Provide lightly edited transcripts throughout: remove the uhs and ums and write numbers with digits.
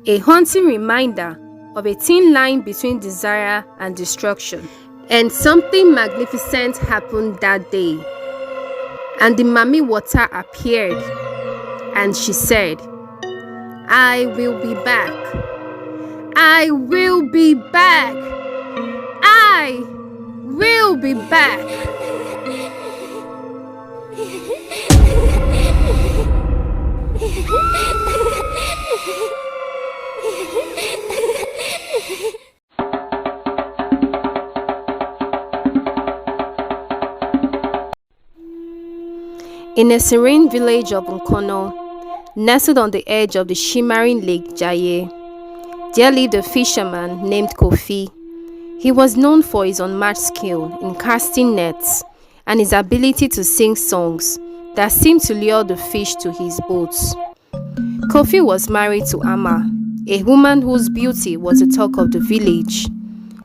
a haunting reminder of a thin line between desire and destruction. And something magnificent happened that day. And the Mami Wata appeared, and she said, "I will be back. I will be back. I will be back." In a serene village of Nkono, nestled on the edge of the shimmering Lake Jaye, there lived a fisherman named Kofi. He was known for his unmatched skill in casting nets and his ability to sing songs that seemed to lure the fish to his boats. Kofi was married to Amma, a woman whose beauty was the talk of the village,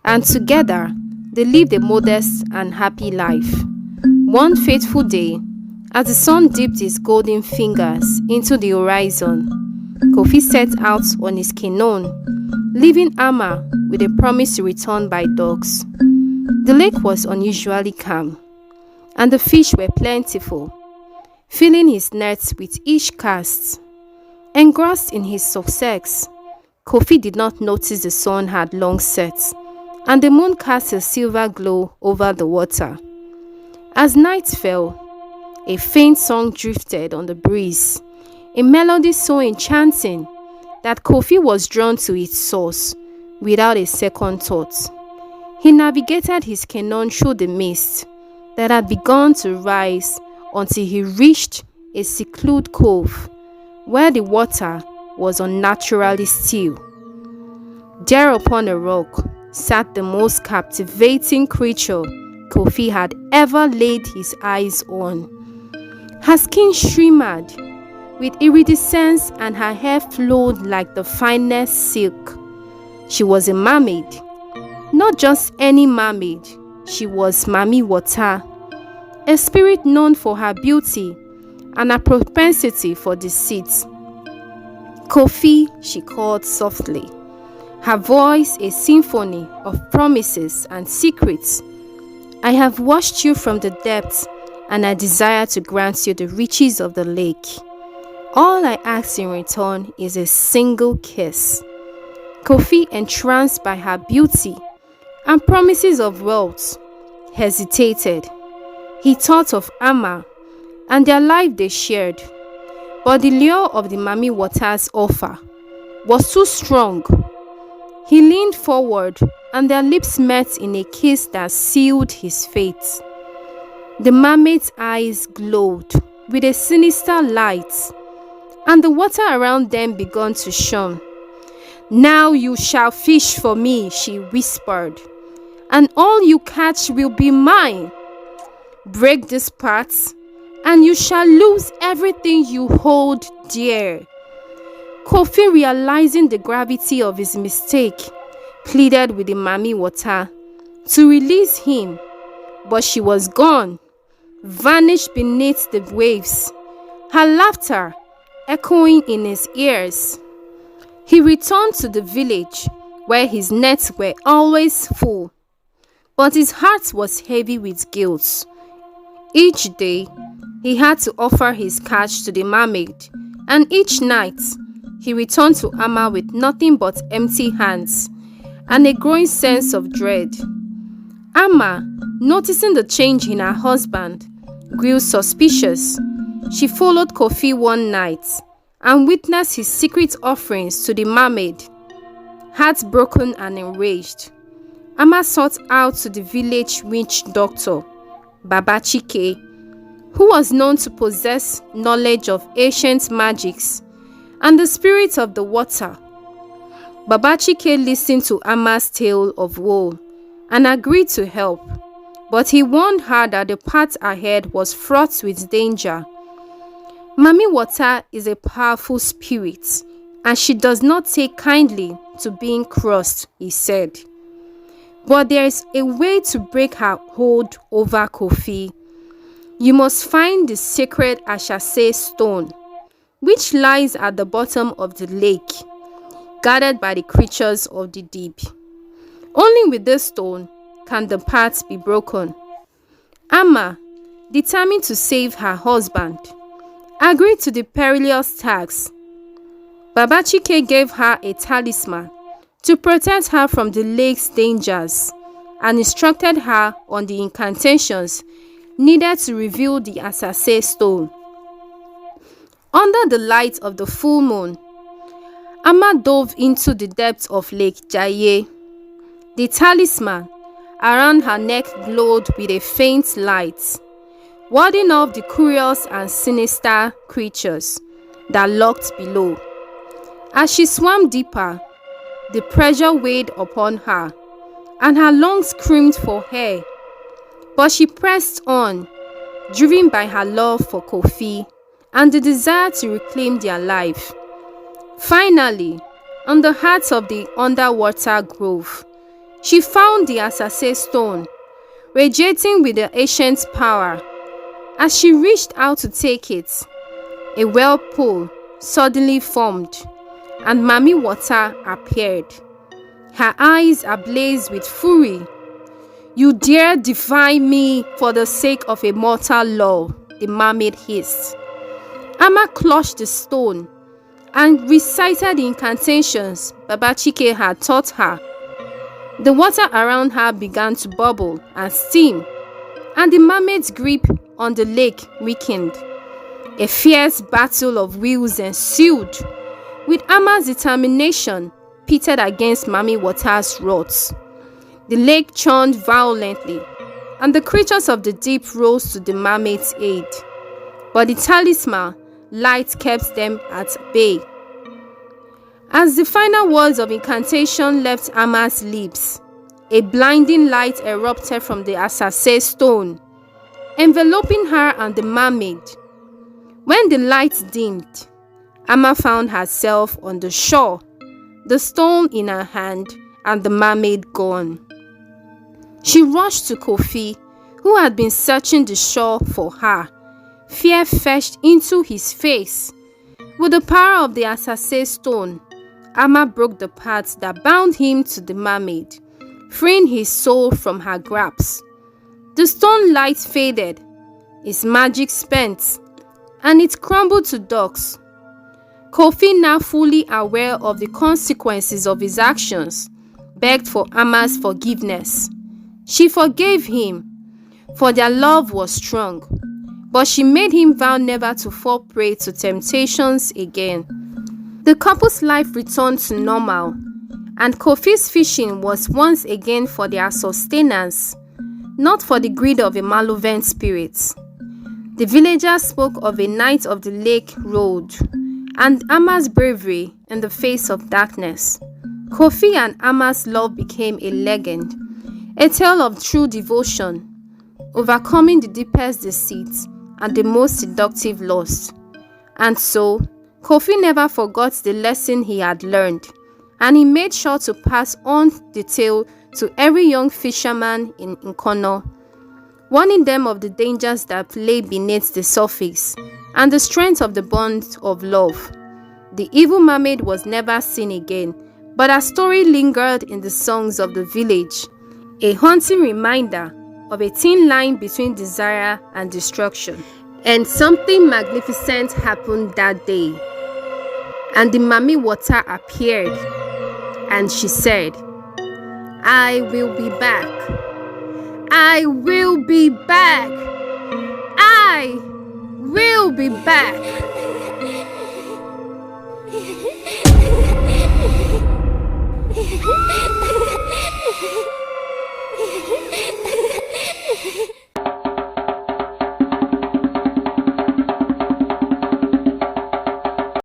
and together they lived a modest and happy life. One fateful day, as the sun dipped his golden fingers into the horizon, Kofi set out on his canoe, leaving Amma with a promise to return by dogs. The lake was unusually calm, and the fish were plentiful, filling his nets with each cast. Engrossed in his success, Kofi did not notice the sun had long set, and the moon cast a silver glow over the water. As night fell, a faint song drifted on the breeze, a melody so enchanting that Kofi was drawn to its source without a second thought. He navigated his canoe through the mist that had begun to rise until he reached a secluded cove where the water was unnaturally still. There upon a rock sat the most captivating creature Kofi had ever laid his eyes on. Her skin shimmered with iridescence and her hair flowed like the finest silk. She was a mermaid. Not just any mermaid, she was Mami Wata, a spirit known for her beauty and her propensity for deceit. Kofi, she called softly, her voice a symphony of promises and secrets. "I have watched you from the depths, and I desire to grant you the riches of the lake. All I ask in return is a single kiss." Kofi, entranced by her beauty and promises of wealth, hesitated. He thought of Amma and their life they shared, but the lure of the Mami Wata's offer was too strong. He leaned forward and their lips met in a kiss that sealed his fate. The mermaid's eyes glowed with a sinister light, and the water around them began to shine. "Now you shall fish for me," she whispered, "and all you catch will be mine. Break these parts, and you shall lose everything you hold dear." Kofi, realizing the gravity of his mistake, pleaded with the Mami Wata to release him, but she was gone, vanished beneath the waves, her laughter echoing in his ears. He returned to the village where his nets were always full, but his heart was heavy with guilt. Each day, he had to offer his catch to the mermaid, and each night, he returned to Amma with nothing but empty hands and a growing sense of dread. Amma, noticing the change in her husband, grew suspicious. She followed Kofi one night and witnessed his secret offerings to the mermaid. Heartbroken and enraged, Amma sought out to the village witch doctor, Baba Chike, who was known to possess knowledge of ancient magics and the spirits of the water. Baba Chike listened to Amma's tale of woe and agreed to help, but he warned her that the path ahead was fraught with danger. Mami Wata is a powerful spirit, and she does not take kindly to being crossed, he said. But there is a way to break her hold over Kofi. You must find the sacred Ashase stone, which lies at the bottom of the lake. guarded by the creatures of the deep. Only with this stone can the path be broken. Amma, determined to save her husband, agreed to the perilous task. Baba Chike gave her a talisman to protect her from the lake's dangers and instructed her on the incantations needed to reveal the Asase stone. Under the light of the full moon, Amma dove into the depths of Lake Jaye. The talisman around her neck glowed with a faint light, warding off the curious and sinister creatures that lurked below. As she swam deeper, the pressure weighed upon her, and her lungs screamed for air. But she pressed on, driven by her love for Kofi and the desire to reclaim their life. Finally, on the heart of the underwater grove, she found the Asase stone, radiating with the ancient power. As she reached out to take it, a whirlpool suddenly formed, and Mami Wata appeared, her eyes ablaze with fury. "You dare defy me for the sake of a mortal law," the mermaid hissed. Amma clutched the stone and recited the incantations Baba Chike had taught her. The water around her began to bubble and steam, and the mermaid's grip on the lake weakened. A fierce battle of wills ensued, with Amma's determination pitted against Mami Wata's wrath. The lake churned violently, and the creatures of the deep rose to the mermaid's aid. But the talisman light kept them at bay. As the final words of incantation left Amma's lips, a blinding light erupted from the Asase stone, enveloping her and the mermaid. When the light dimmed, Amma found herself on the shore, the stone in her hand and the mermaid gone. She rushed to Kofi, who had been searching the shore for her. Fear fetched into his face. With the power of the Asase stone, Amma broke the path that bound him to the mermaid, freeing his soul from her grasp. The stone light faded, its magic spent, and it crumbled to dust. Kofi, now fully aware of the consequences of his actions, begged for Amma's forgiveness. She forgave him, for their love was strong, but she made him vow never to fall prey to temptations again. The couple's life returned to normal, and Kofi's fishing was once again for their sustenance, not for the greed of a malevolent spirit. The villagers spoke of a night of the lake road, and Amma's bravery in the face of darkness. Kofi and Amma's love became a legend, a tale of true devotion, overcoming the deepest deceit and the most seductive lust. And so, Kofi never forgot the lesson he had learned, and he made sure to pass on the tale to every young fisherman in Nkono, warning them of the dangers that lay beneath the surface and the strength of the bond of love. The evil mermaid was never seen again, but her story lingered in the songs of the village, a haunting reminder of a thin line between desire and destruction. And something magnificent happened that day. And the Mami Wata appeared, and she said, "I will be back. I will be back. I will be back."